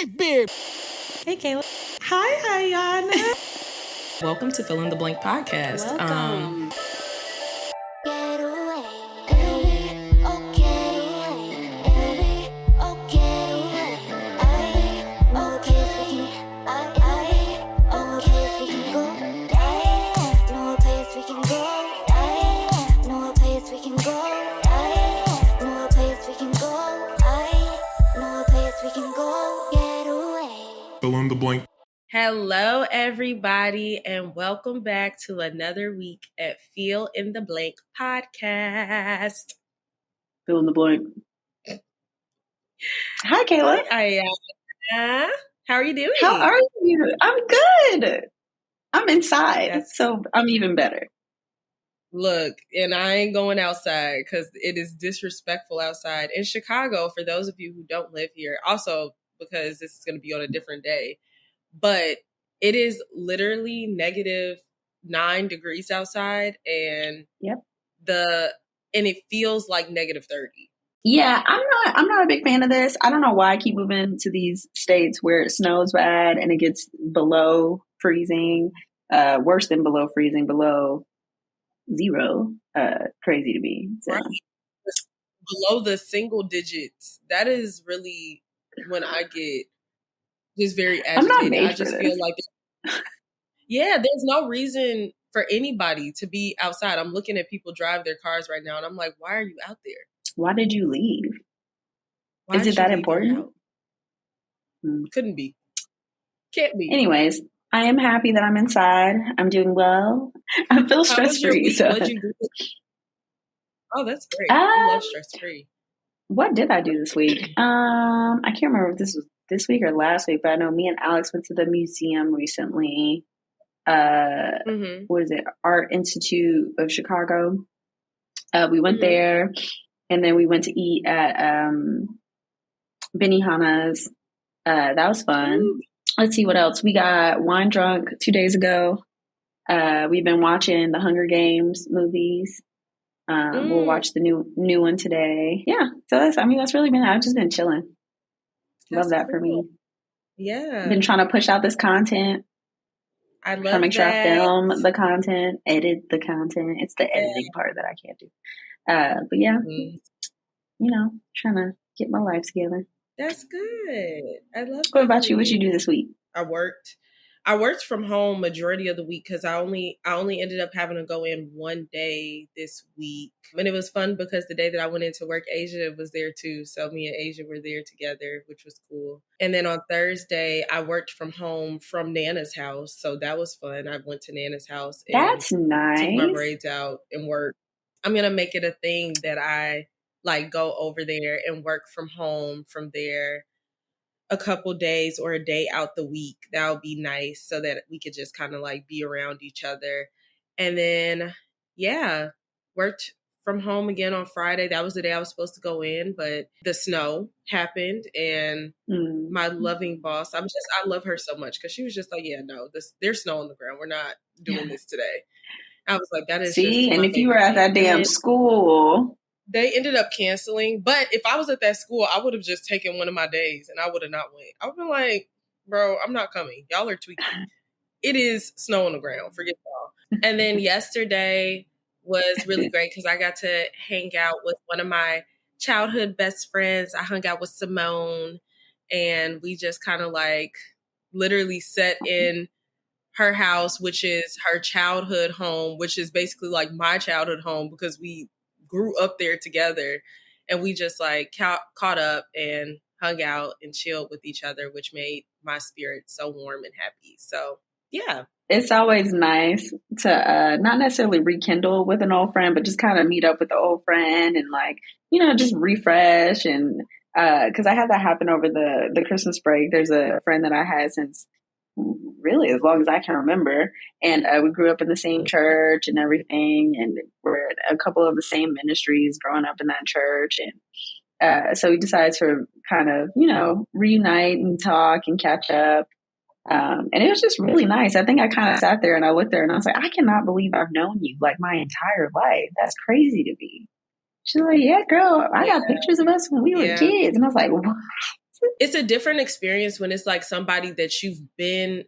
big beard. Hey, Kayla. Hi, Iyanna. Welcome to Fill in the Blank podcast. Welcome. Fill in the blank. Hello, everybody, and welcome back to another week at Fill in the Blank podcast. Fill in the blank. Hi, Kayla. Hi, Iyanna. How are you doing? How are you? I'm good. I'm inside, so I'm even better. Look, and I ain't going outside because it is disrespectful outside in Chicago. For those of you who don't live here, also because this is going to be on a different day, but it is literally -9 degrees outside, and and it feels like -30. Yeah, I'm not a big fan of this. I don't know why I keep moving to these states where it snows bad and it gets below freezing, worse than below freezing, below zero. Crazy to me. So. Right. Below the single digits. That is really when I get just very agitated. I'm not made I just for feel this. like, yeah, there's no reason for anybody to be outside. I'm looking at people drive their cars right now, and I'm like, why are you out there? Why did you leave? Is it that important? Couldn't be. Can't be. Anyways, I am happy that I'm inside. I'm doing well. I feel stress-free. So. What'd you do? Oh, that's great. I love stress-free. What did I do this week? I can't remember if this was this week or last week, but I know me and Alex went to the museum recently. What is it? Art Institute of Chicago. We went there, and then we went to eat at Benihana's. That was fun. Ooh. Let's see what else. We got wine drunk 2 days ago. We've been watching the Hunger Games movies. We'll watch the new one today. Yeah, so that's really been. I've just been chilling. Love that for me. Yeah, been trying to push out this content. I love trying to make sure that. I film the content, edit the content. It's the editing part that I can't do. But yeah, trying to get my life together. That's good. I love. What about you? What you do this week? I worked from home majority of the week because I only ended up having to go in one day this week. And it was fun because the day that I went into work, Asia was there too. So me and Asia were there together, which was cool. And then on Thursday, I worked from home from Nana's house. So that was fun. I went to Nana's house. And that's nice. Took my braids out and worked. I'm going to make it a thing that I go over there and work from home from there a couple days or a day out the week. That would be nice so that we could just kind of be around each other. And then, worked from home again on Friday. That was the day I was supposed to go in, but the snow happened and my loving boss, I love her so much because she was just like, yeah, no, there's snow on the ground. We're not doing this today. I was like, that is See, and if you were at that damn school... They ended up canceling. But if I was at that school, I would have just taken one of my days and I would have not went. I would have been like, bro, I'm not coming. Y'all are tweaking. It is snow on the ground. Forget y'all. And then yesterday was really great because I got to hang out with one of my childhood best friends. I hung out with Simone and we just kind of literally sat in her house, which is her childhood home, which is basically my childhood home because we grew up there together and we just caught up and hung out and chilled with each other, which made my spirit so warm and happy. So yeah, it's always nice to not necessarily rekindle with an old friend, but just kind of meet up with the old friend and just refresh. And because I had that happen over the Christmas break. There's a friend that I had since really as long as I can remember, and we grew up in the same church and everything, and we're in a couple of the same ministries growing up in that church, and so we decided to kind of reunite and talk and catch up, and it was just really nice. I think I kind of sat there and I looked there and I was like, I cannot believe I've known you my entire life. That's crazy to me. She's like, yeah, girl, I got pictures of us when we were kids, and I was like, what? It's a different experience when it's like somebody that you've been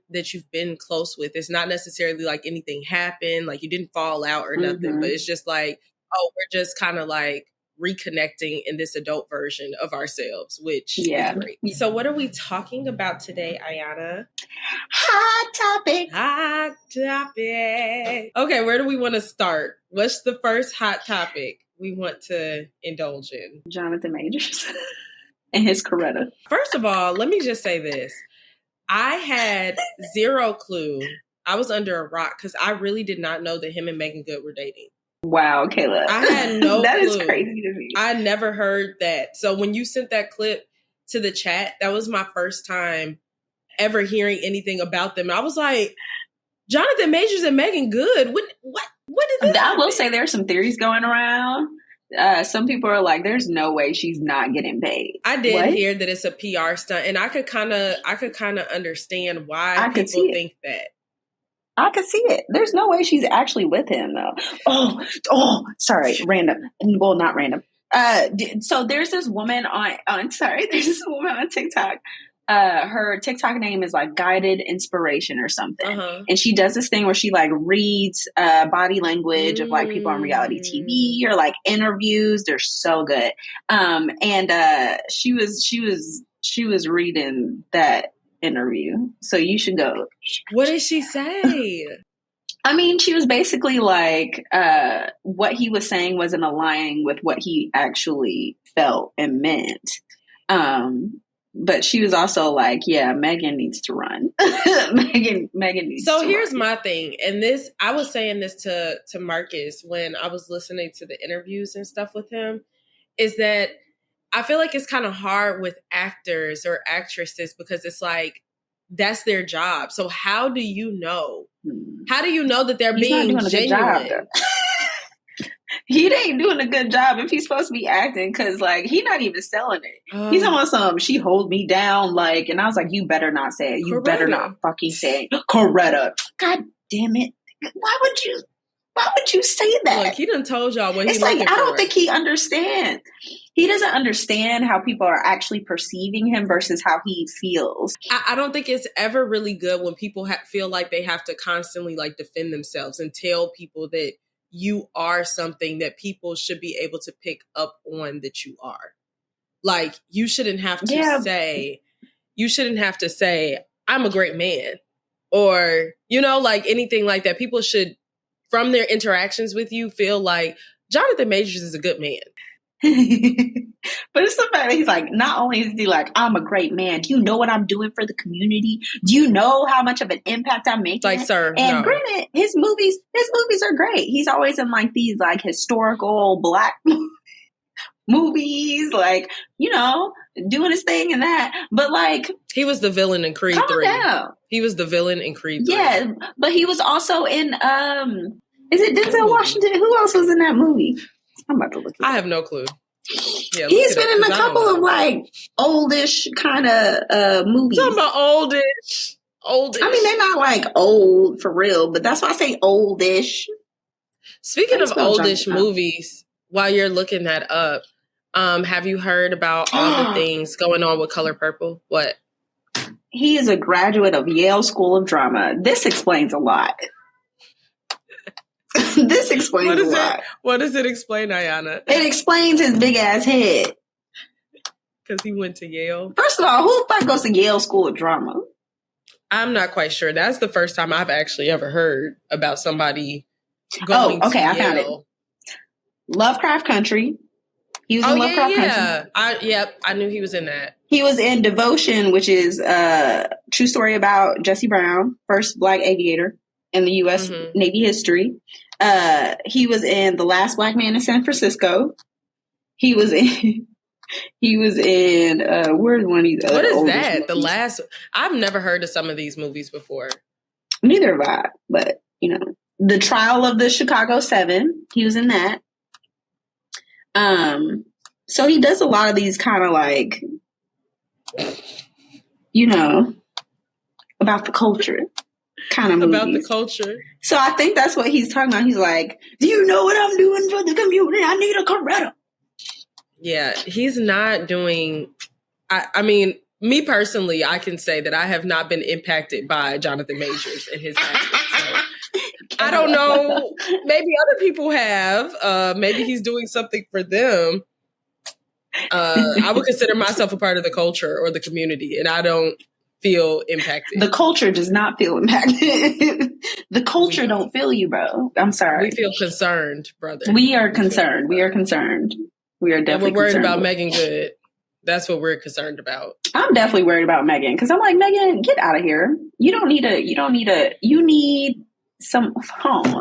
close with. It's not necessarily like anything happened, like you didn't fall out or nothing, but it's just like, oh, we're just kind of like reconnecting in this adult version of ourselves, which is great. So what are we talking about today, Iyanna? Hot topic. Okay, where do we want to start? What's the first hot topic we want to indulge in? Jonathan Majors and his Coretta. First of all, let me just say this. I had zero clue. I was under a rock because I really did not know that him and Megan Good were dating. Wow, Kayla. I had no that clue. Is crazy to me. I never heard that. So when you sent that clip to the chat, that was my first time ever hearing anything about them. I was like, Jonathan Majors and Megan Good. What did this I will happen? say there's some theories going around. Some people are like, there's no way she's not getting paid. I did hear that it's a PR stunt, and I could kind of understand why people think that. I could see it. There's no way she's actually with him, though. Oh, sorry, random. Well, not random. So there's this woman there's this woman on TikTok. Her TikTok name is like Guided Inspiration or something. And she does this thing where she like reads body language of like people on reality TV or like interviews. They're so good. And she was reading that interview. So you should go. What did she say? I mean, she was basically like, what he was saying wasn't aligning with what he actually felt and meant. But she was also like, yeah, Megan needs to run. Megan needs to run. So here's my thing. And I was saying this to Marcus when I was listening to the interviews and stuff with him, is that I feel like it's kind of hard with actors or actresses because it's like, that's their job. So how do you know? How do you know that they're being genuine? He ain't doing a good job if he's supposed to be acting because, like, he's not even selling it. He's on some, she hold me down, like, and I was like, you better not say it. You Coretta. Better not fucking say it. Coretta. God damn it. Why would you say that? Look, he done told y'all what he's like, looking I don't for. think he understands. He doesn't understand how people are actually perceiving him versus how he feels. I don't think it's ever really good when people feel like they have to constantly like defend themselves and tell people that you are something that people should be able to pick up on that you are. Like, you shouldn't have to say, I'm a great man, or, like anything like that. People should, from their interactions with you, feel like Jonathan Majors is a good man. But it's the fact that he's like, not only is he like, I'm a great man. Do you know what I'm doing for the community? Do you know how much of an impact I'm making? Like, sir, and no. Granted, his movies are great. He's always in like these like historical Black movies, like, doing his thing and that. But like, he was the villain in Creed 3. Down. He was the villain in Creed 3. Yeah, but he was also in is it Denzel Washington? Who else was in that movie? I'm about to look it up. I have no clue. Yeah, he's been in a couple of like oldish kind of movies. Talking about oldish. I mean, they're not like old for real, but that's why I say oldish. Speaking of oldish movies, while you're looking that up, have you heard about all the things going on with Color Purple? What? He is a graduate of Yale School of Drama. This explains a lot. This explains a lot. What does it explain, Iyanna? It explains his big ass head. Because he went to Yale. First of all, who the fuck goes to Yale School of Drama? I'm not quite sure. That's the first time I've actually ever heard about somebody going to Yale. I found it. Lovecraft Country. He was in Lovecraft Country. I knew he was in that. He was in Devotion, which is a true story about Jesse Brown, first Black aviator in the U.S. Navy history. He was in The Last Black Man in San Francisco. He was in where's one of these other What is movies? that? I've never heard of some of these movies before. Neither have I, but The Trial of the Chicago 7. He was in that. So he does a lot of these kind of like, about the culture kind of movies. About the culture. So I think that's what he's talking about. He's like, do you know what I'm doing for the community? I need a Coretta. Yeah, he's not doing... I mean, me personally, I can say that I have not been impacted by Jonathan Majors and his acting. So I don't know. Maybe other people have. Maybe he's doing something for them. I would consider myself a part of the culture or the community, and I don't feel impacted. The culture does not feel impacted. The culture don't feel you, bro. I'm sorry. We feel concerned, brother. We are concerned. We are concerned. We are definitely and we're worried concerned about Megan Good. That's what we're concerned about. I'm definitely worried about Megan because I'm like, Megan, get out of here. You need some,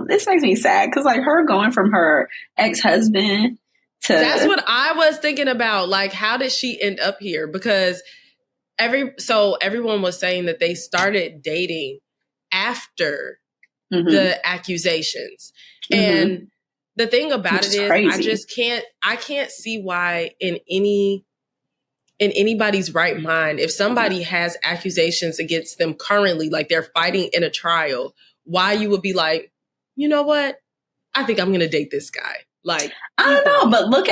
this makes me sad because like her going from her ex-husband to. That's what I was thinking about. Like, how did she end up here? Because everyone was saying that they started dating after the accusations. And the thing about it is crazy. I can't see why in anybody's right mind, if somebody has accusations against them currently, like they're fighting in a trial, why you would be like, you know what? I think I'm going to date this guy. Like, I don't know, but look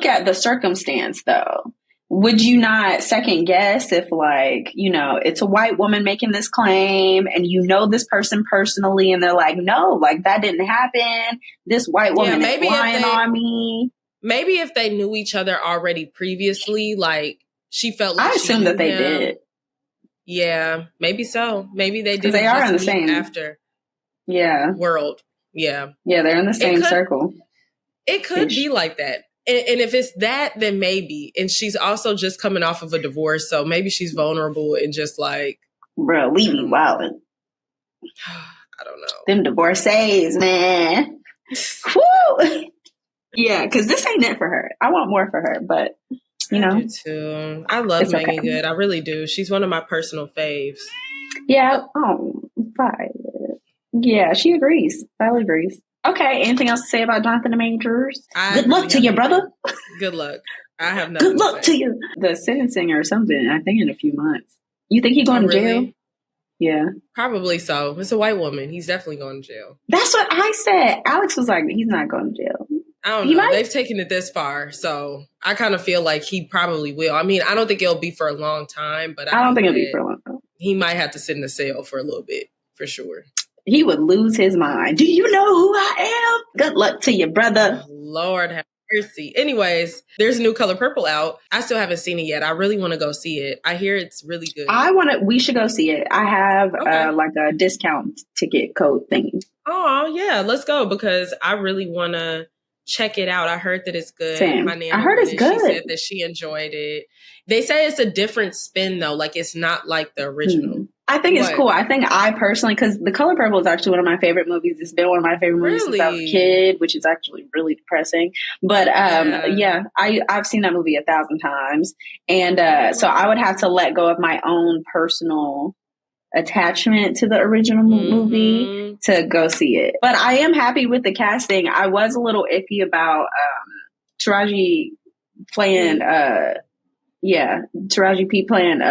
at the circumstance though. Would you not second guess if like, you know, it's a white woman making this claim and you know this person personally and they're like, no, like that didn't happen. This white woman is lying on me. Maybe if they knew each other already previously, like she felt like I assume that they did. Yeah, maybe so. Maybe they did. They are in the same after. Yeah. World. Yeah. Yeah, they're in the same circle. It could be like that. And if it's that, then maybe. And she's also just coming off of a divorce, so maybe she's vulnerable and just like, bro, leave me wildin'. I don't know. Them divorcees, man. Woo! Yeah, because this ain't it for her. I want more for her, but you know. I do too. I love Megan Good. I really do. She's one of my personal faves. Yeah. Oh, Violet. Yeah, she agrees. Violet agrees. Okay, anything else to say about Jonathan Majors? Good luck to you, brother. Good luck. I have nothing. Good luck to you. The sentencing or something, I think in a few months. You think he's going to jail? Yeah. Probably so. It's a white woman. He's definitely going to jail. That's what I said. Alex was like, he's not going to jail. I don't know. They've taken it this far, so I kind of feel like he probably will. I mean, I don't think it'll be for a long time, but I don't think it'll be for a long time. He might have to sit in a cell for a little bit, for sure. He would lose his mind. Do you know who I am? Good luck to you, brother. Oh, Lord have mercy. Anyways, there's a new Color Purple out. I still haven't seen it yet. I really want to go see it. I hear it's really good. We should go see it. I have like a discount ticket code thingy. Oh, yeah. Let's go because I really want to check it out. I heard that it's good. Same. My Nana I heard it's good. She said that she enjoyed it. They say it's a different spin though. Like it's not like the original. I think it's cool. I think I personally, because The Color Purple is actually one of my favorite movies. It's been one of my favorite movies since I was a kid, which is actually really depressing. But I've seen that movie 1,000 times. And so I would have to let go of my own personal attachment to the original movie to go see it. But I am happy with the casting. I was a little iffy about Taraji playing, Taraji P playing,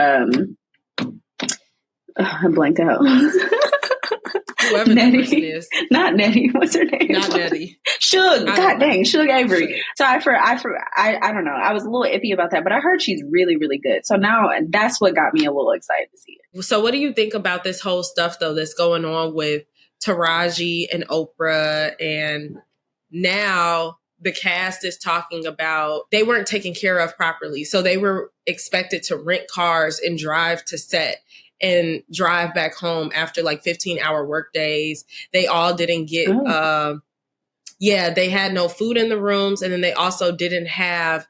I blanked out. Whoever that person is. Not Nettie. What's her name? Not Nettie. Shug. God dang. Shug Avery. So I don't know. I was a little iffy about that, but I heard she's really, really good. So now that's what got me a little excited to see it. So what do you think about this whole stuff though that's going on with Taraji and Oprah, and now the cast is talking about they weren't taken care of properly. So they were expected to rent cars and drive to set and drive back home after like 15-hour work days. They all didn't get, they had no food in the rooms. And then they also didn't have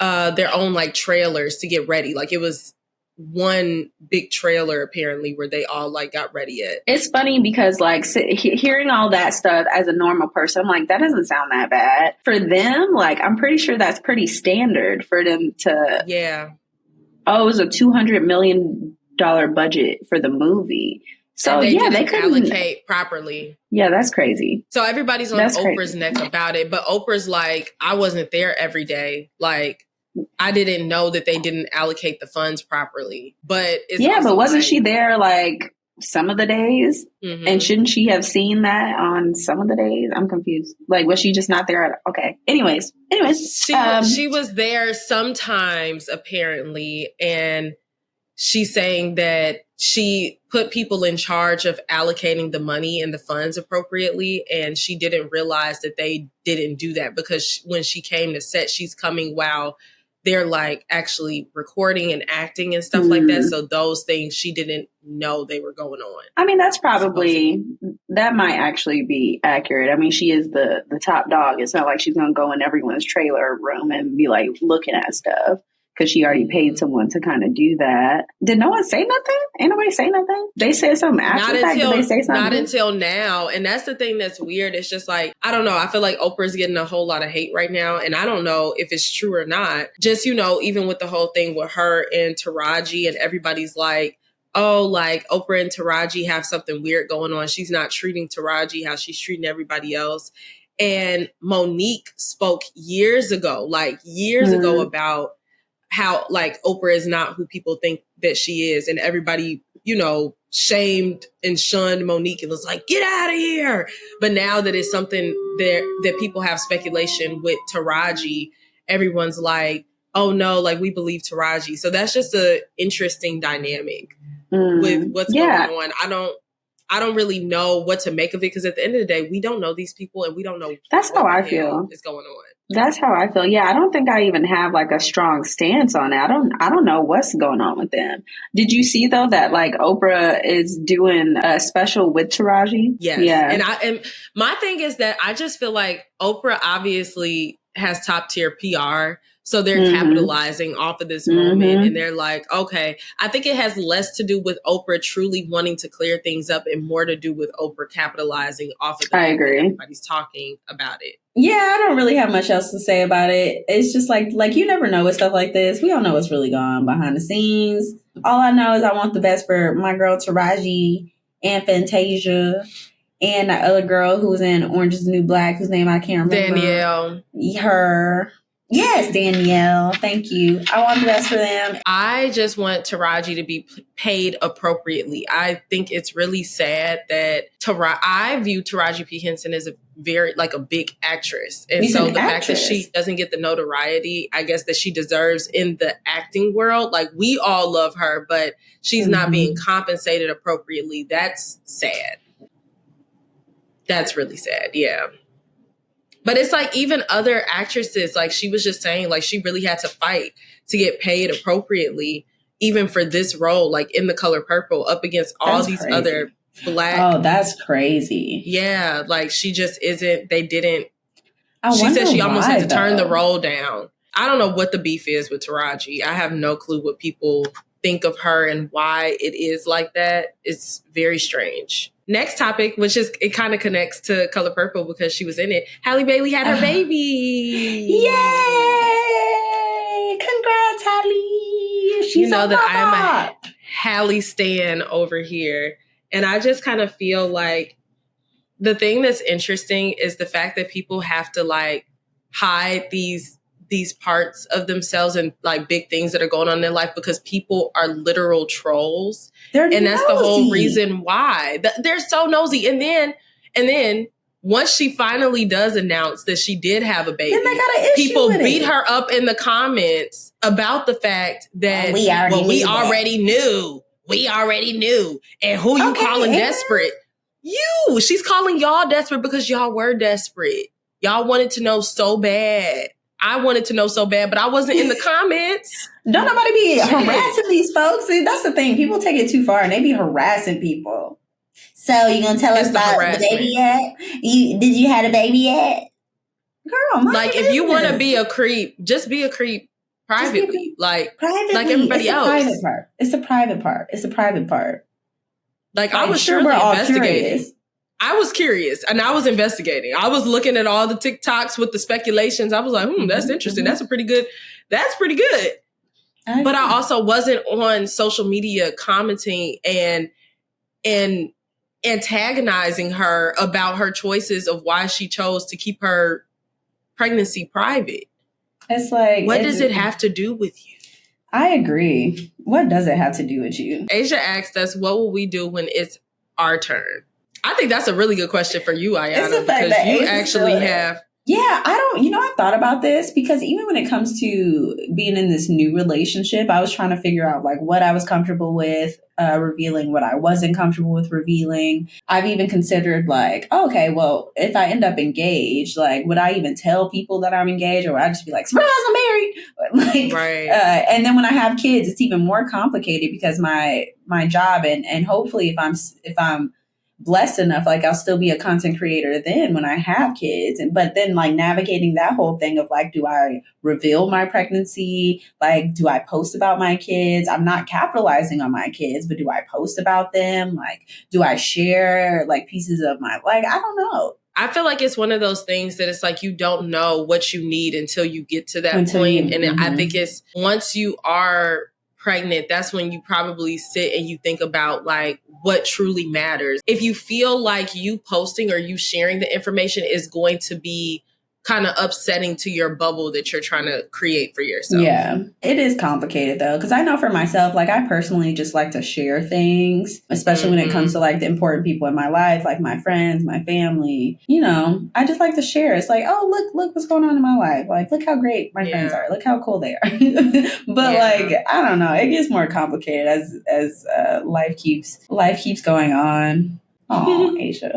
their own like trailers to get ready. Like it was one big trailer apparently where they all like got ready at. It's funny because like hearing all that stuff as a normal person, I'm like, that doesn't sound that bad. For them, like, I'm pretty sure that's pretty standard for them to. Yeah. Oh, it was a $200 million budget for the movie. So they couldn't allocate properly. Yeah, that's crazy. So everybody's on Oprah's neck about it, but Oprah's like, I wasn't there every day. Like, I didn't know that they didn't allocate the funds properly. But it's but wasn't she there like some of the days. And shouldn't she have seen that on some of the days? I'm confused. Like, was she just not there? Okay. Anyways, she was there sometimes apparently, and she's saying that she put people in charge of allocating the money and the funds appropriately, and she didn't realize that they didn't do that because when she came to set, she's coming while they're like actually recording and acting and stuff like that. So those things she didn't know they were going on. I mean, that's probably, that might actually be accurate. I mean, she is the top dog. It's not like she's going to go in everyone's trailer room and be like looking at stuff because she already paid someone to kind of do that. Did no one say nothing? Ain't nobody say nothing? They said something after the fact? Did they say something? Not until now. And that's the thing that's weird. It's just like, I don't know. I feel like Oprah's getting a whole lot of hate right now. And I don't know if it's true or not. Just, you know, even with the whole thing with her and Taraji, and everybody's like, oh, like Oprah and Taraji have something weird going on. She's not treating Taraji how she's treating everybody else. And Monique spoke years ago about how like Oprah is not who people think that she is. And everybody, you know, shamed and shunned Monique and was like, get out of here. But now that it's something that people have speculation with Taraji, everyone's like, oh no, like we believe Taraji. So that's just an interesting dynamic with what's going on. I don't really know what to make of it because at the end of the day, we don't know these people and we don't know. That's how I feel. Is going on. That's how I feel. Yeah, I don't think I even have like a strong stance on it. I don't know what's going on with them. Did you see though that like Oprah is doing a special with Taraji? Yes. Yeah. And my thing is that I just feel like Oprah obviously has top tier PR. So they're capitalizing off of this moment and they're like, okay, I think it has less to do with Oprah truly wanting to clear things up and more to do with Oprah capitalizing off of it. I agree. Everybody's talking about it. Yeah, I don't really have much else to say about it. It's just like you never know with stuff like this. We don't know what's really going on behind the scenes. All I know is I want the best for my girl Taraji and Fantasia and that other girl who was in Orange is the New Black, whose name I can't remember. Danielle. Her. Yes, Danielle. Thank you. I want the best for them. I just want Taraji to be paid appropriately. I think it's really sad that I view Taraji P. Henson as a very, like a big actress. And She's so an the actress. fact that she doesn't get the notoriety, I guess, that she deserves in the acting world, like we all love her, but she's not being compensated appropriately. That's sad. That's really sad. Yeah. But it's like even other actresses, like she was just saying, like she really had to fight to get paid appropriately, even for this role, like in The Color Purple, up against all these other Black. Oh, that's crazy. Yeah, like she just isn't, they didn't. She said she almost had to turn the role down. I don't know what the beef is with Taraji. I have no clue what people think of her and why it is like that. It's very strange. Next topic, which is, it kind of connects to Color Purple because she was in it. Halle Bailey had her baby. Yay! Congrats, Halle. She's you know that I'm a Halle stan over here. And I just kind of feel like the thing that's interesting is the fact that people have to like hide these parts of themselves and like big things that are going on in their life because people are literal trolls. And that's the whole reason why. They're so nosy. And then once she finally does announce that she did have a baby, then they got an issue people with beat it. her up in the comments about the fact that we already knew. We already knew. And who you calling desperate? You. She's calling y'all desperate because y'all were desperate. Y'all wanted to know so bad. I wanted to know so bad, but I wasn't in the comments. Don't nobody be harassing these folks. See, that's the thing. People take it too far and they be harassing people. So you gonna tell us about the baby yet? Did you have a baby yet? Girl, like if you want to be a creep, just be a creep privately. Like everybody else. It's the private part. Like I was sure we're all investigating. I was curious and I was investigating. I was looking at all the TikToks with the speculations. I was like, that's interesting. That's pretty good. But I also wasn't on social media commenting and antagonizing her about her choices of why she chose to keep her pregnancy private. It's like, what does it have to do with you? I agree. What does it have to do with you? Asia asked us, what will we do when it's our turn? I think that's a really good question for you, Iyanna, because you actually have... Yeah, I thought about this because even when it comes to being in this new relationship, I was trying to figure out like what I was comfortable with revealing, what I wasn't comfortable with revealing. I've even considered like, okay, well, if I end up engaged, like, would I even tell people that I'm engaged, or would I just be like, surprise, I'm married? Like, right. And then when I have kids, it's even more complicated because my job and hopefully if I'm blessed enough, like I'll still be a content creator then when I have kids. But then like navigating that whole thing of like, do I reveal my pregnancy? Like, do I post about my kids? I'm not capitalizing on my kids, but do I post about them? Like, do I share like pieces of my, like, I don't know. I feel like it's one of those things that it's like you don't know what you need until you get to that point. And I think it's once you are pregnant, that's when you probably sit and you think about like what truly matters. If you feel like you posting or you sharing the information is going to be kind of upsetting to your bubble that you're trying to create for yourself. Yeah, it is complicated though, because I know for myself, like I personally just like to share things, especially when it comes to like the important people in my life, like my friends, my family. You know, I just like to share. It's like, oh, look what's going on in my life. Like, look how great my friends are. Look how cool they are. But like, I don't know, it gets more complicated as life keeps going on. Oh, Asia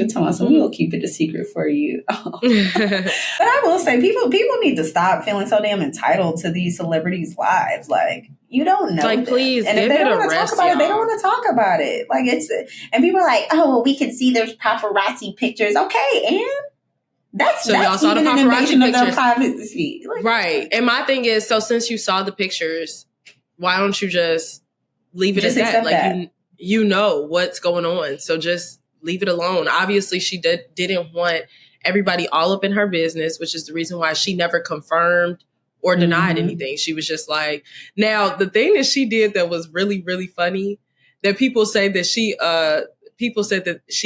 told us we will keep it a secret for you. But I will say, people need to stop feeling so damn entitled to these celebrities' lives. Like, you don't know. Like, please, and if they don't want to talk about it, they don't want to talk about it. Like, and people are like, oh, well, we can see there's paparazzi pictures. Okay, and that's y'all saw the paparazzi pictures. Privacy. Like, right. And my thing is, so since you saw the pictures, why don't you just leave it at that? Like, you know what's going on. So just leave it alone. Obviously, she didn't want everybody all up in her business, which is the reason why she never confirmed or denied anything. She was just like, now the thing that she did that was really, really funny, that people said that she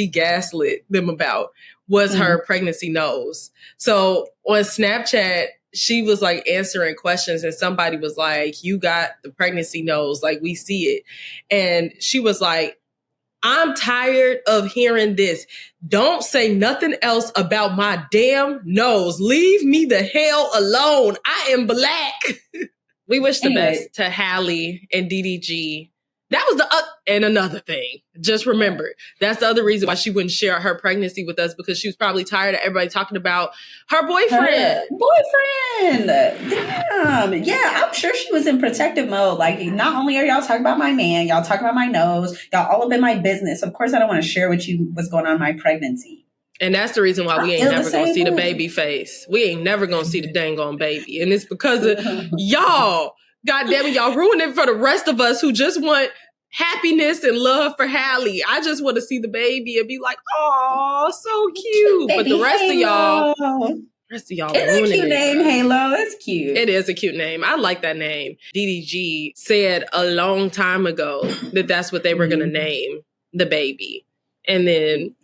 gaslit them about, was her pregnancy nose. So on Snapchat, she was like answering questions and somebody was like, you got the pregnancy nose, like we see it. And she was like, I'm tired of hearing this. Don't say nothing else about my damn nose. Leave me the hell alone. I am Black. We wish the best to Halle and DDG. That was and another thing. Just remember, that's the other reason why she wouldn't share her pregnancy with us, because she was probably tired of everybody talking about her boyfriend. Damn. Yeah, I'm sure she was in protective mode. Like, not only are y'all talking about my man, y'all talking about my nose, y'all all up in my business. Of course, I don't want to share with you what's going on in my pregnancy. And that's the reason why we ain't never going to see the baby face. We ain't never going to see the dang on baby. And it's because of y'all. God damn it, y'all ruined it for the rest of us who just want happiness and love for Halle. I just want to see the baby and be like, oh, so cute. But the rest of y'all it's a cute name, Halo. It's cute. It is a cute name. I like that name. DDG said a long time ago that that's what they were going to name the baby. And then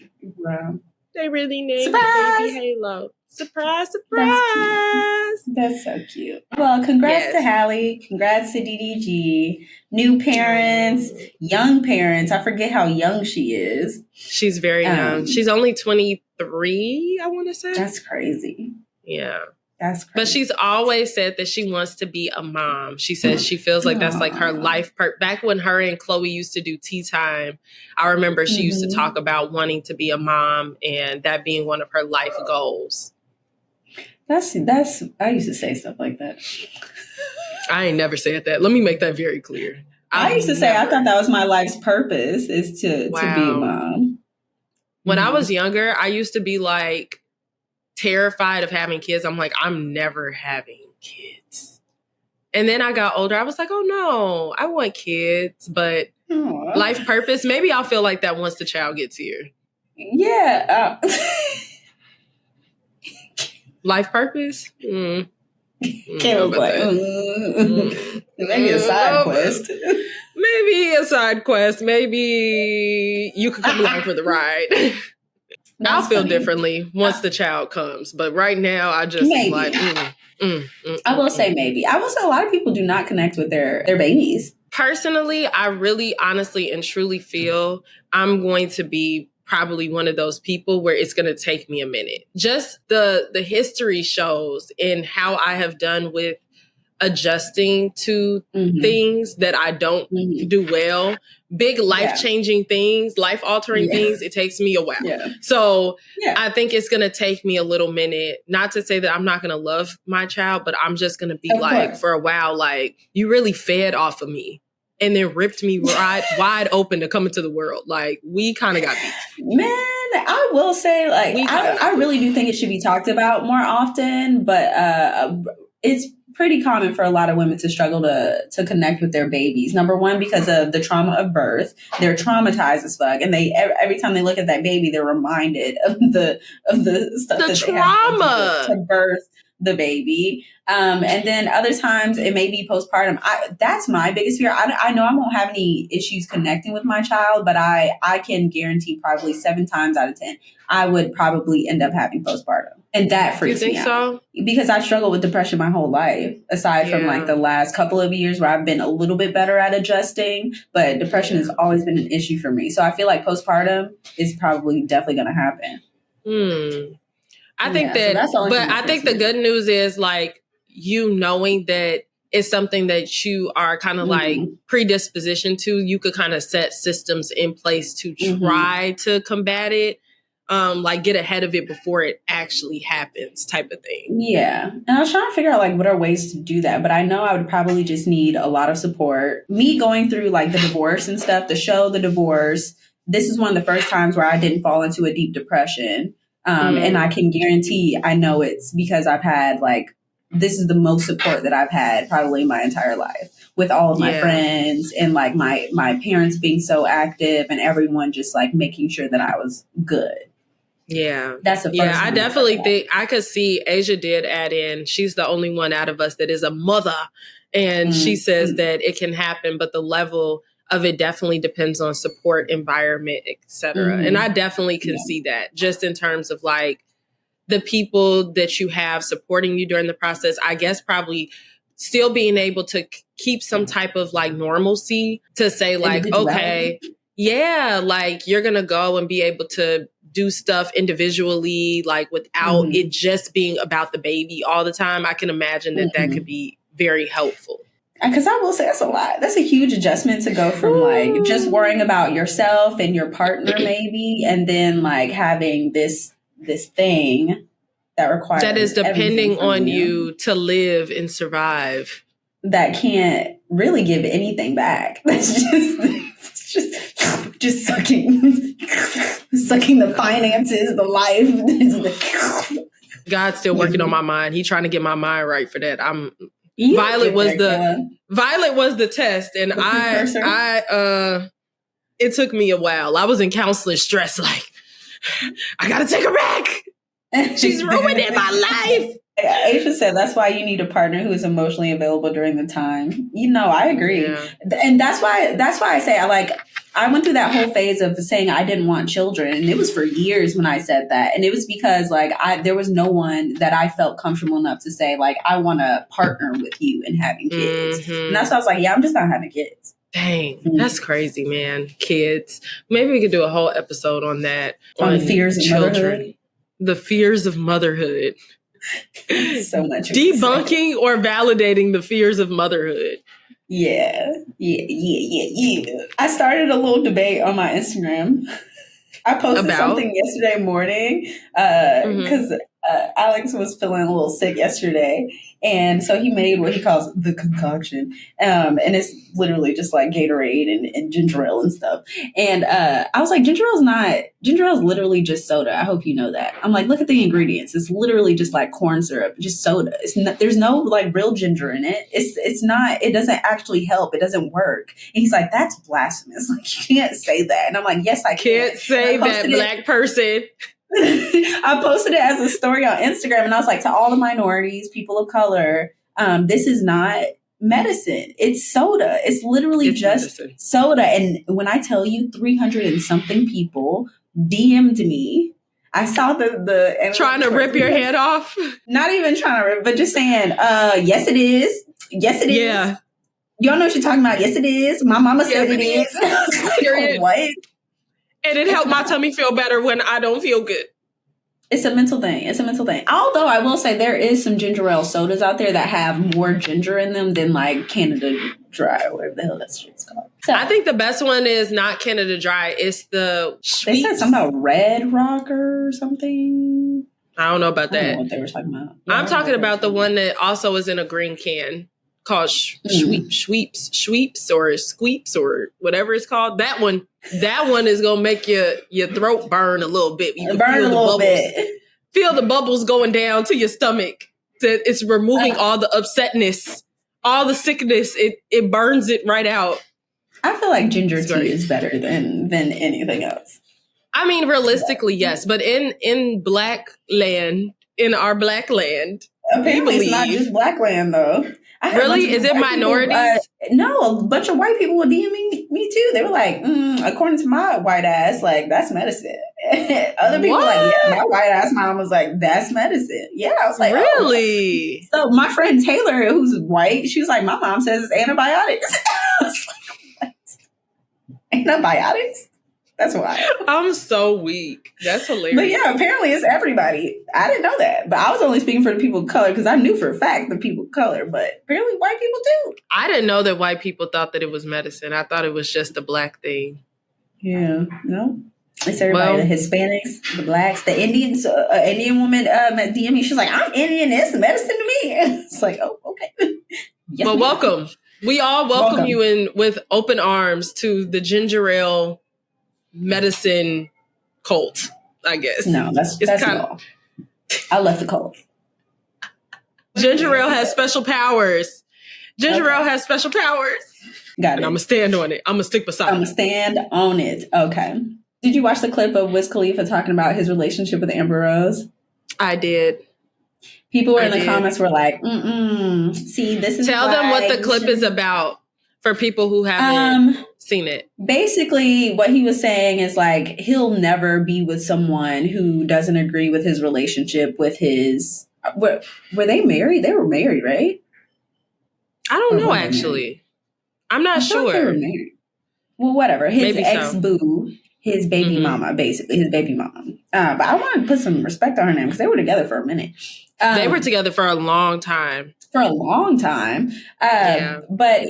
they really named the baby Halo. Surprise, surprise. That's so cute. Well, congrats to Halle. Congrats to DDG. New parents, young parents. I forget how young she is. She's very young. She's only 23, I want to say. That's crazy. Yeah. That's crazy. But she's always said that she wants to be a mom. She says she feels like that's like her life. Back when her and Chloe used to do tea time, I remember she used to talk about wanting to be a mom and that being one of her life goals. That's I used to say stuff like that. I ain't never said that. Let me make that very clear. I used to say I thought that was my life's purpose, is to be a mom. When I was younger, I used to be like terrified of having kids. I'm like, I'm never having kids. And then I got older. I was like, oh no, I want kids, but life purpose, maybe I'll feel like that once the child gets here. Yeah. Life purpose? Kayla's like, maybe a side quest. Maybe a side quest. Maybe you could come along for the ride. I'll feel funny. differently once the child comes. But right now, I just am like, I will say maybe. I will say a lot of people do not connect with their babies. Personally, I really honestly and truly feel I'm going to be probably one of those people where it's going to take me a minute. Just the history shows and how I have done with adjusting to things that I don't do well, big life-changing things, life-altering things, it takes me a while. So I think it's going to take me a little minute, not to say that I'm not going to love my child, but I'm just going to be for a while, like, you really fed off of me and then ripped me wide open to come into the world. Like, we kind of got beef. Man, I will say, like, I really do think it should be talked about more often, but it's pretty common for a lot of women to struggle to connect with their babies. Number one, because of the trauma of birth. They're traumatized as fuck, and they every time they look at that baby, they're reminded of the stuff that trauma they had to birth the baby. And then other times it may be postpartum. That's my biggest fear. I know I won't have any issues connecting with my child, but I can guarantee probably 7 times out of 10, I would probably end up having postpartum. And that freaks me out. So? Because I struggled with depression my whole life, aside from like the last couple of years where I've been a little bit better at adjusting, but depression has always been an issue for me. So I feel like postpartum is probably definitely going to happen. I think I think the good news is, like, you knowing that it's something that you are kind of like predisposition to, you could kind of set systems in place to try to combat it, like get ahead of it before it actually happens, type of thing. Yeah. And I was trying to figure out like what are ways to do that, but I know I would probably just need a lot of support. Me going through like the divorce and stuff, the divorce, this is one of the first times where I didn't fall into a deep depression. And I can guarantee, I know it's because I've had like, this is the most support that I've had probably my entire life, with all of my friends and like my parents being so active and everyone just like making sure that I was good. Yeah. That's the first time. I definitely think I could see Asia did add in. She's the only one out of us that is a mother. And she says that it can happen, but the level of it definitely depends on support, environment, etc. And I definitely can see that, just in terms of like the people that you have supporting you during the process. I guess probably still being able to keep some type of like normalcy to say like, okay, like you're going to go and be able to do stuff individually, like without it just being about the baby all the time. I can imagine that could be very helpful. Because I will say that's a lot. That's a huge adjustment to go from like just worrying about yourself and your partner maybe, and then like having this thing that requires that is depending on you to live and survive. That can't really give anything back. That's just sucking the finances, the life. God's still working on my mind. He's trying to get my mind right for that. Violet was the test, and it took me a while. I was in counseling stress, like I gotta take her back. She's ruining my life. Aisha said that's why you need a partner who is emotionally available during the time. You know, I agree, and that's why I say I went through that whole phase of saying I didn't want children, and it was for years when I said that, and it was because like there was no one that I felt comfortable enough to say like I want to partner with you in having kids, and that's why I was like, I'm just not having kids. Dang, that's crazy, man. Kids. Maybe we could do a whole episode on that. On the fears of motherhood. The fears of motherhood. So much. Debunking or validating the fears of motherhood. Yeah. I started a little debate on my Instagram. I posted something yesterday morning because Alex was feeling a little sick yesterday. And so he made what he calls the concoction. And it's literally just like Gatorade and ginger ale and stuff. And I was like, ginger ale is literally just soda. I hope you know that. I'm like, look at the ingredients. It's literally just like corn syrup, just soda. There's no like real ginger in it. It's not, it doesn't actually help. It doesn't work. And he's like, that's blasphemous. Like, you can't say that. And I'm like, yes, I can. Can't say that, Black person. I posted it as a story on Instagram, and I was like, to all the minorities, people of color, this is not medicine. It's soda. It's literally just medicine. Soda. And when I tell you 300 and something people DM'd me I saw the trying to rip your head off. Not even trying to rip, but just saying, yes, it is. Yes, it is. Yeah. Y'all know what you're talking about. Yes, it is. My mama said it is. Period. What? And it helped my tummy feel better when I don't feel good. It's a mental thing. It's a mental thing. Although I will say there is some ginger ale sodas out there that have more ginger in them than like Canada Dry or whatever the hell that shit's called. So, I think the best one is not Canada Dry. It's the they said something about Red Rocker or something. I don't know about I don't that. know what they were talking about. I'm talking about the one that also is in a green can called Sweeps or Squeeps or whatever it's called. That one is gonna make your throat burn a little bit. You can burn a little bit. Feel the bubbles going down to your stomach. It's removing all the upsetness, all the sickness. It burns it right out. I feel like ginger tea is better than anything else. I mean, realistically, yes, but in Black land, in our Black land, apparently it's not just Black land though. Really? Is it minorities? No, a bunch of white people were DMing me too. They were like, according to my white ass, like, that's medicine. Other people were like, yeah, my white ass mom was like, that's medicine. Yeah, I was like, really? Oh. So my friend Taylor, who's white, she was like, my mom says it's antibiotics. I was like, what? Antibiotics? That's why. I'm so weak. That's hilarious. But yeah, apparently it's everybody. I didn't know that. But I was only speaking for the people of color because I knew for a fact the people of color. But apparently white people too. I didn't know that white people thought that it was medicine. I thought it was just a Black thing. Yeah. No. It's everybody. The Hispanics, the Blacks, the Indians. Indian woman DM me. She's like, I'm Indian. It's medicine to me. It's like, oh, okay. Yes, but welcome. We all welcome you in with open arms to the ginger ale medicine cult, I guess. No, that's kind of. I left the cult. Ginger ale has special powers. Ginger ale has special powers. Got it. And I'm gonna stand on it. I'm gonna stick beside it. I'm gonna stand on it. Okay. Did you watch the clip of Wiz Khalifa talking about his relationship with Amber Rose? I did. People were in the comments were like, see, this is Tell them what the clip is about for people who haven't seen it. Basically, what he was saying is like, he'll never be with someone who doesn't agree with his relationship with his... Were they married? They were married, right? I don't know, actually. I'm not sure. They were married. Well, whatever. His ex-boo, his baby mama, basically. His baby mama. But I want to put some respect on her name because they were together for a minute. They were together for a long time. But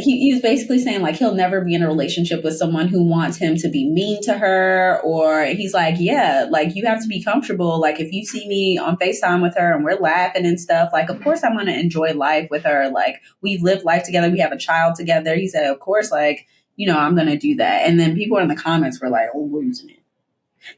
he was basically saying like he'll never be in a relationship with someone who wants him to be mean to her, or he's like, yeah, like you have to be comfortable. Like if you see me on FaceTime with her and we're laughing and stuff, like of course I'm going to enjoy life with her. Like we've lived life together. We have a child together. He said, of course, like, you know, I'm going to do that. And then people in the comments were like, oh, losing it.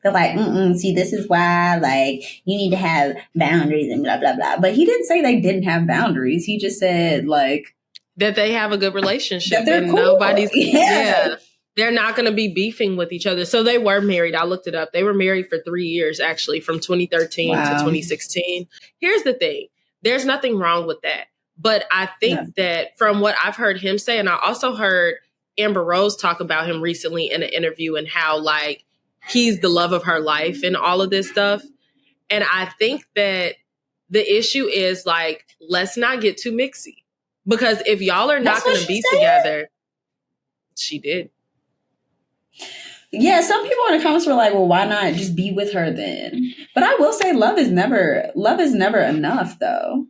They're like, see, this is why, like, you need to have boundaries and blah, blah, blah. But he didn't say they didn't have boundaries. He just said, like... that they have a good relationship. That and cool. Nobody's... Yeah. They're not going to be beefing with each other. So they were married. I looked it up. They were married for 3 years, actually, from 2013 to 2016. Here's the thing. There's nothing wrong with that. But I think that from what I've heard him say, and I also heard Amber Rose talk about him recently in an interview and how, like, he's the love of her life and all of this stuff. And I think that the issue is like, let's not get too mixy. Because if y'all are not going to be together, she did. Yeah, some people in the comments were like, well, why not just be with her then? But I will say love is never enough though.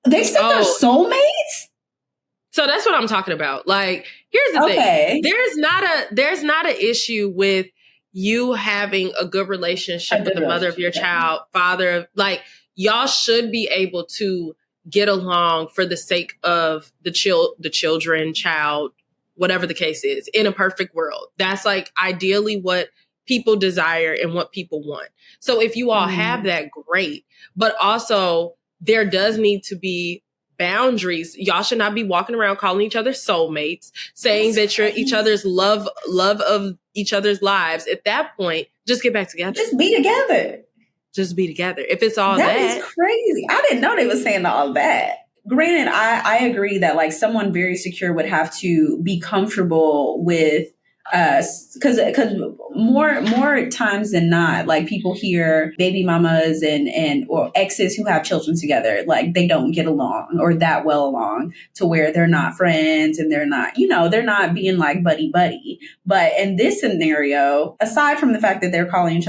They said they're soulmates? So that's what I'm talking about. Like, here's the thing. There's not an issue with you having a good relationship with the mother of your child, father, like y'all should be able to get along for the sake of the children, child, whatever the case is, in a perfect world. That's like ideally what people desire and what people want. So if you all have that, great. But also there does need to be boundaries. Y'all should not be walking around calling each other soulmates, saying that you're each other's love of each other's lives. At that point, just get back together. Just be together. If it's all that. That is crazy. I didn't know they were saying all that. Granted, I agree that like someone very secure would have to be comfortable with because more times than not, like people hear baby mamas and or exes who have children together, like they don't get along or that well along to where they're not friends and they're not, they're not being like buddy buddy. But in this scenario, aside from the fact that they're calling each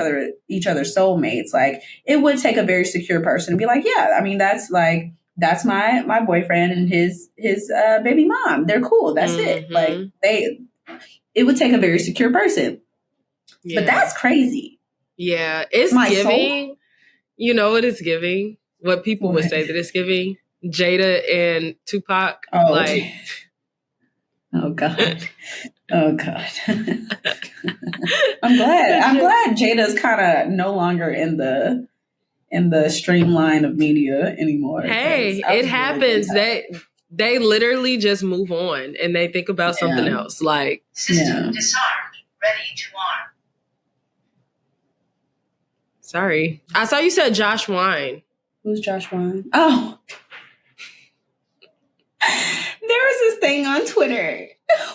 other soulmates, like it would take a very secure person to be like, yeah, I mean that's my boyfriend and his baby mom. They're cool. That's it. Like it would take a very secure person. Yeah. But that's crazy. Yeah. It's giving, you know what it's giving? What people would say that it's giving? Jada and Tupac. Oh, like, oh God. Oh God. I'm glad Jada's kind of no longer in the streamline of media anymore. Hey, it happens. They literally just move on and they think about something else. Like, system disarmed, ready to arm. Sorry. I saw you said Josh Wine. Who's Josh Wine? Oh. There was this thing on Twitter.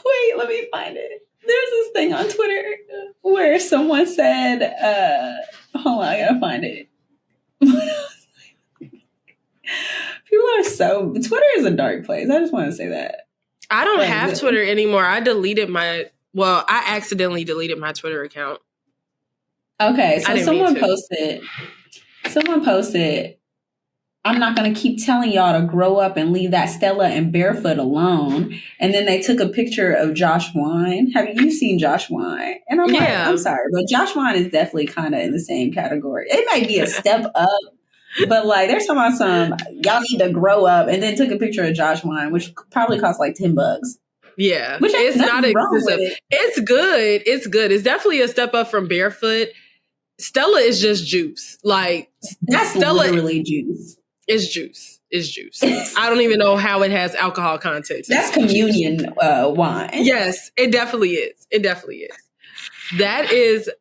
Wait, let me find it. There's this thing on Twitter where someone said, hold on, I gotta find it. People are Twitter is a dark place. I just want to say that. I don't have Twitter anymore. I accidentally deleted my Twitter account. Okay, so someone posted, I'm not going to keep telling y'all to grow up and leave that Stella and Barefoot alone. And then they took a picture of Josh Wine. Have you seen Josh Wine? And I'm like, I'm sorry, but Josh Wine is definitely kind of in the same category. It might be a step up. But like, there's some y'all need to grow up, and then took a picture of Josh Wine, which probably cost like $10. Yeah, which it's not expensive. It. It's good. It's good. It's definitely a step up from Barefoot. Stella is just juice. Like that's Stella, literally juice. It's juice. It's juice. I don't even know how it has alcohol content. That's communion wine. Yes, it definitely is. It definitely is. That is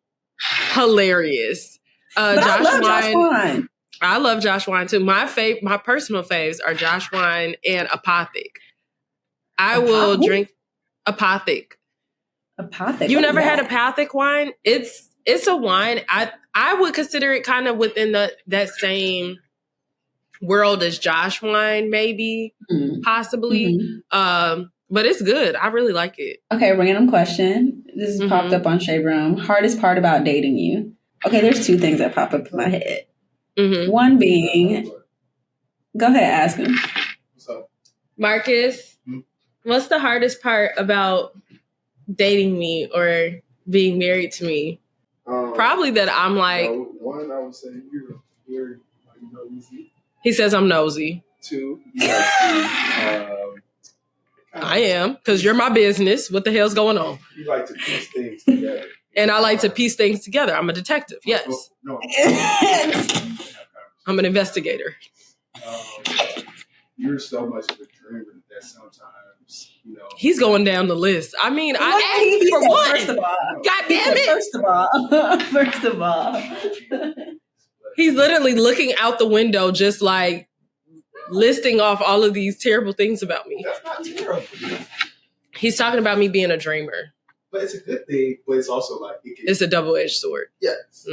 hilarious. Josh Wine. I love Josh Wine too. My personal faves are Josh Wine and Apothic. I will drink Apothic. Apothic. You never had Apothic wine? It's a wine. I would consider it kind of within that same world as Josh Wine, maybe, possibly. Mm-hmm. But it's good. I really like it. Okay, random question. This is popped up on Shade Room. Hardest part about dating you? Okay, there's two things that pop up in my head. Mm-hmm. One being, go ahead, ask him. What's up? Marcus, what's the hardest part about dating me or being married to me? Probably that I'm like... one, I would say you're nosy. He says I'm nosy. Two, you like to... I am, because you're my business. What the hell's going on? You like to piece things together. And I like to piece things together. I'm a detective, yes. No. I'm an investigator. You're so much of a dreamer that sometimes, He's going down the list. I mean, I asked for one. First of all. God damn it. First of all. He's literally looking out the window just like listing off all of these terrible things about me. That's not terrible. He's talking about me being a dreamer. But it's a good thing, but it's also like... It's a double-edged sword. Yes.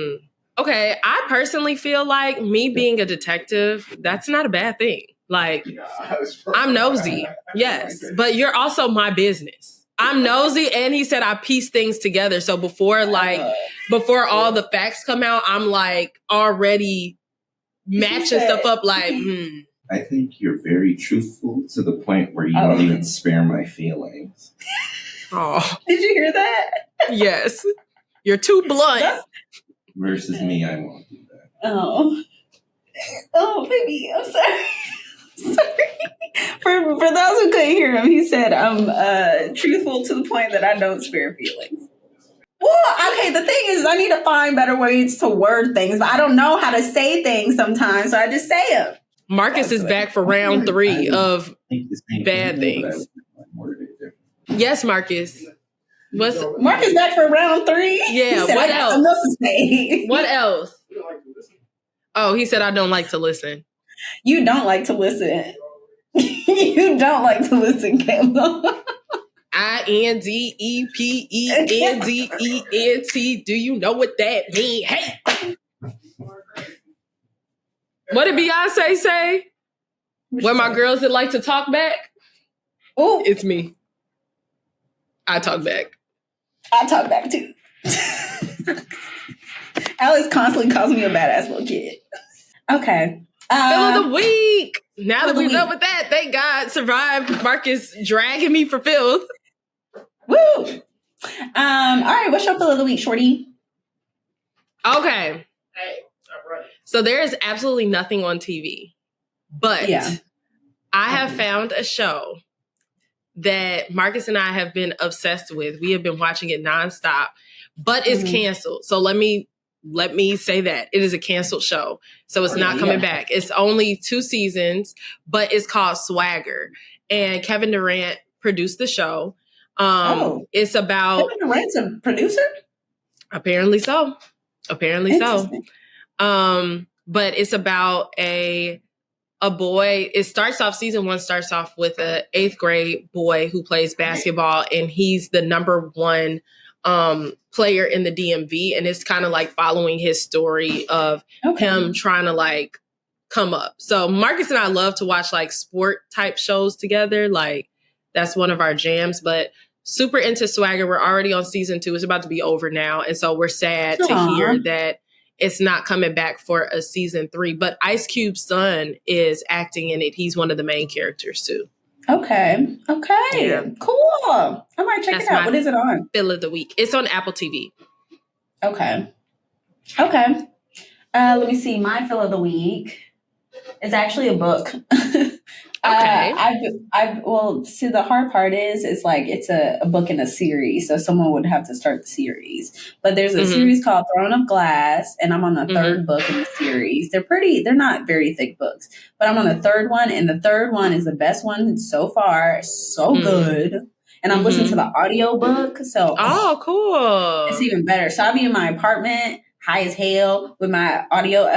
Okay, I personally feel like me being a detective, that's not a bad thing. Like, I'm nosy, yes, but you're also my business. I'm nosy, and he said I piece things together. So before all the facts come out, I'm like already matching stuff up like, I think you're very truthful to the point where you don't even spare my feelings. Oh, did you hear that? Yes, you're too blunt. Versus me, I won't do that. Oh, baby, I'm sorry. For those who couldn't hear him, he said I'm truthful to the point that I don't spare feelings. Well, okay, the thing is I need to find better ways to word things, but I don't know how to say things sometimes, so I just say them. Marcus is back for round 3 of bad things. Yes, Marcus. Marcus back for round 3? Yeah, said, what else? What else? Oh, he said I don't like to listen. You don't like to listen. You don't like to listen, Kayla. INDEPENDENT. Do you know what that mean? Hey! What did Beyonce say? Where my girls that like to talk back? Oh, It's me. I talk back. I talk back too. Alex constantly calls me a badass little kid. Okay. Fill of the week. Now that we're done with that, thank God survived Marcus dragging me for filth. Woo! All right, what's your fill of the week, Shorty? Okay. So there is absolutely nothing on TV, but I have found a show that Marcus and I have been obsessed with. We have been watching it nonstop, but it's canceled. So let me say that it is a canceled show. So it's not coming back. It's only 2 seasons, but it's called Swagger. And Kevin Durant produced the show. It's about Kevin Durant's a producer? Apparently so. But it's about a boy. It starts off, season 1 starts off with a 8th grade boy who plays basketball, and he's the number 1 player in the DMV. And it's kind of like following his story of him trying to like come up. So Marcus and I love to watch like sport type shows together. Like that's one of our jams, but super into Swagger. We're already on season 2. It's about to be over now. And so we're sad to hear that it's not coming back for a season 3, but Ice Cube's son is acting in it. He's one of the main characters too. Okay. Yeah. Cool. I might check it out. What is it on? Fill of the week. It's on Apple TV. Okay. Let me see. My fill of the week is actually a book. Well, see, the hard part is like it's a book in a series, so someone would have to start the series. But there's a series called Throne of Glass, and I'm on the 3rd book in the series. They're not very thick books, but I'm on the 3rd one, and the 3rd one is the best one so far. So good. And I'm listening to the audio book, so cool. It's even better. So I'll be in my apartment, high as hell, with my audio,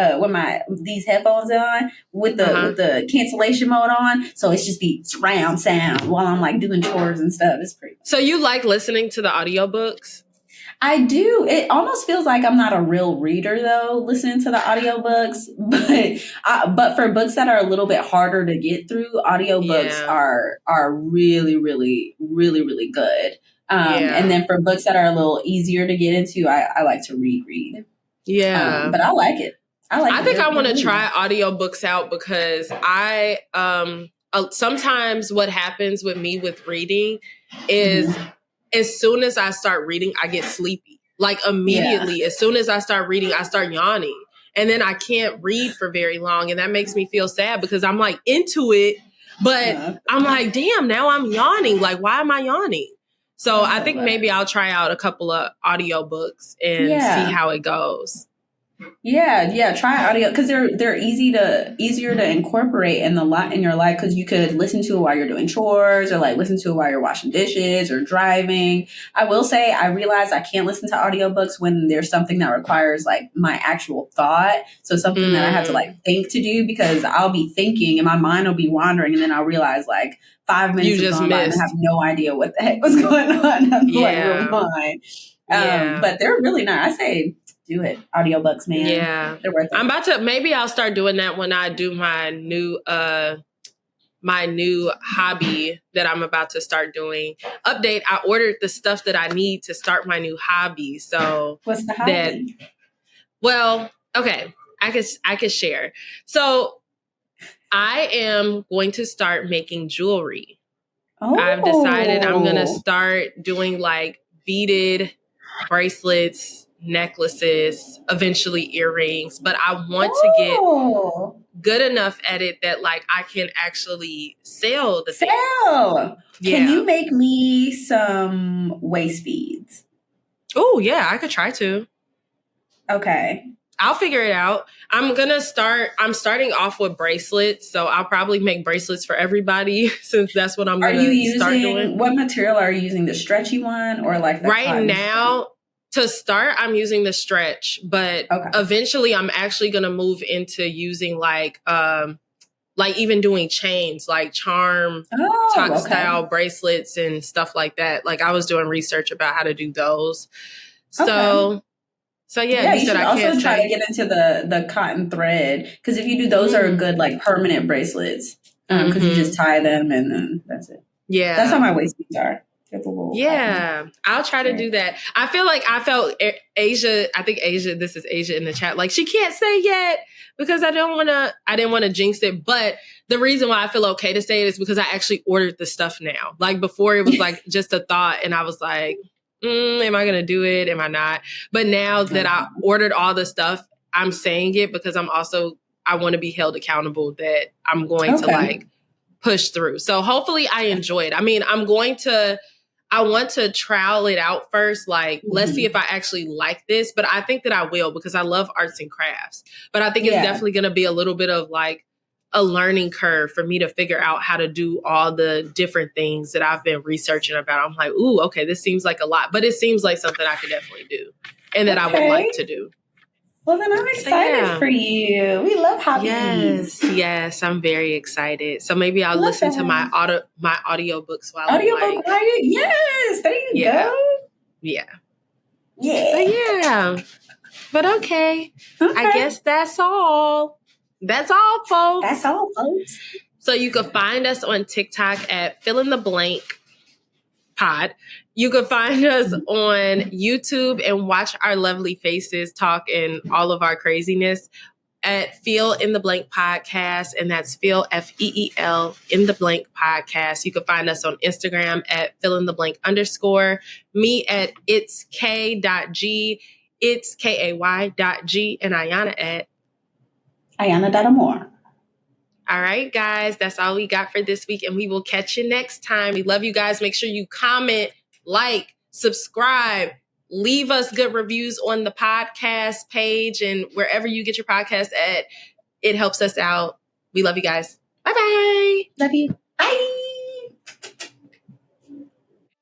these headphones on, with the cancellation mode on. So it's just the surround sound while I'm like doing chores and stuff. It's pretty. So you like listening to the audiobooks? I do. It almost feels like I'm not a real reader though, listening to the audiobooks. But for books that are a little bit harder to get through, audiobooks are really, really, really, really good. And then for books that are a little easier to get into, I like to reread. Yeah. But I like it. I think I want to try audiobooks out because I sometimes what happens with me with reading is as soon as I start reading, I get sleepy. Like immediately, as soon as I start reading, I start yawning. And then I can't read for very long. And that makes me feel sad because I'm like into it, but I'm like, damn, now I'm yawning. Like, why am I yawning? So I think maybe I'll try out a couple of audiobooks and see how it goes. Yeah. Try audio because they're easier to incorporate in your life because you could listen to it while you're doing chores or like listen to it while you're washing dishes or driving. I will say I realize I can't listen to audiobooks when there's something that requires like my actual thought. So something that I have to like think to do because I'll be thinking and my mind will be wandering and then I'll realize like 5 minutes have gone by and I have no idea what the heck was going on. I'm like, rewind. But they're really nice. I say do it. Audiobooks, man. Yeah. They're worth it. Maybe I'll start doing that when I do my new hobby that I'm about to start doing. Update, I ordered the stuff that I need to start my new hobby. So what's the hobby? I could share. So I am going to start making jewelry. I've decided I'm going to start doing like beaded bracelets, necklaces, eventually earrings, but I want to get good enough at it that like I can actually sell the things. Can you make me some waist beads? Oh yeah, I could try to. Okay. I'll figure it out. I'm starting off with bracelets, so I'll probably make bracelets for everybody since that's what I'm going to start doing. What material are you using? The stretchy one or like the right now? To start, I'm using the stretch, but eventually I'm actually going to move into using like like even doing chains, like charm style bracelets and stuff like that. Like I was doing research about how to do those. So yeah, you should also try to get into the cotton thread, because if you do, those are good like permanent bracelets, because you just tie them and then that's it. Yeah, that's how my waist beads are. Yeah, I'll try to do that. I feel like I felt Asia. I think Asia. This is Asia in the chat. Like she can't say yet because I didn't want to jinx it. But the reason why I feel okay to say it is because I actually ordered the stuff now. Like before, it was like just a thought, and I was like, "Am I gonna do it? Am I not?" But now that I ordered all the stuff, I'm saying it because I want to be held accountable that I'm going to like push through. So hopefully I enjoy it. I mean, I want to trial it out first. Like, let's see if I actually like this. But I think that I will because I love arts and crafts. But I think it's definitely going to be a little bit of like a learning curve for me to figure out how to do all the different things that I've been researching about. I'm like, ooh, okay, this seems like a lot. But it seems like something I could definitely do and that I would like to do. Well, then I'm excited for you. We love hobbies. Yes, I'm very excited. So maybe I'll listen to my audiobooks while audiobook, right? Yes, there you go. Yeah. Yeah. But okay. I guess that's all. That's all, folks. That's all, folks. So you can find us on TikTok at Fill in the Blank Pod. You can find us on YouTube and watch our lovely faces talk and all of our craziness at Feel in the Blank Podcast. And that's Feel, FEEL, in the Blank Podcast. You can find us on Instagram at Fill in the Blank _ me at it's k.g, it's KAY.G, and Iyanna at Iyanna.amore. All right, guys, that's all we got for this week. And we will catch you next time. We love you guys. Make sure you comment, like, subscribe, leave us good reviews on the podcast page and wherever you get your podcast at. It helps us out. We love you guys. Bye-bye. Love you. Bye.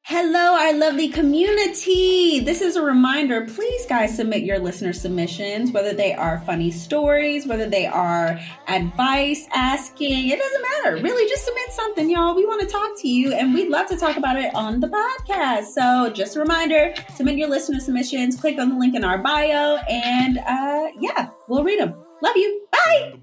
Hello, our lovely community. This is a reminder. Please, guys, submit your listener submissions, whether they are funny stories, whether they are advice asking. It doesn't matter. Really, just submit something, y'all. We want to talk to you, and we'd love to talk about it on the podcast. So just a reminder, submit your listener submissions. Click on the link in our bio, and we'll read them. Love you. Bye.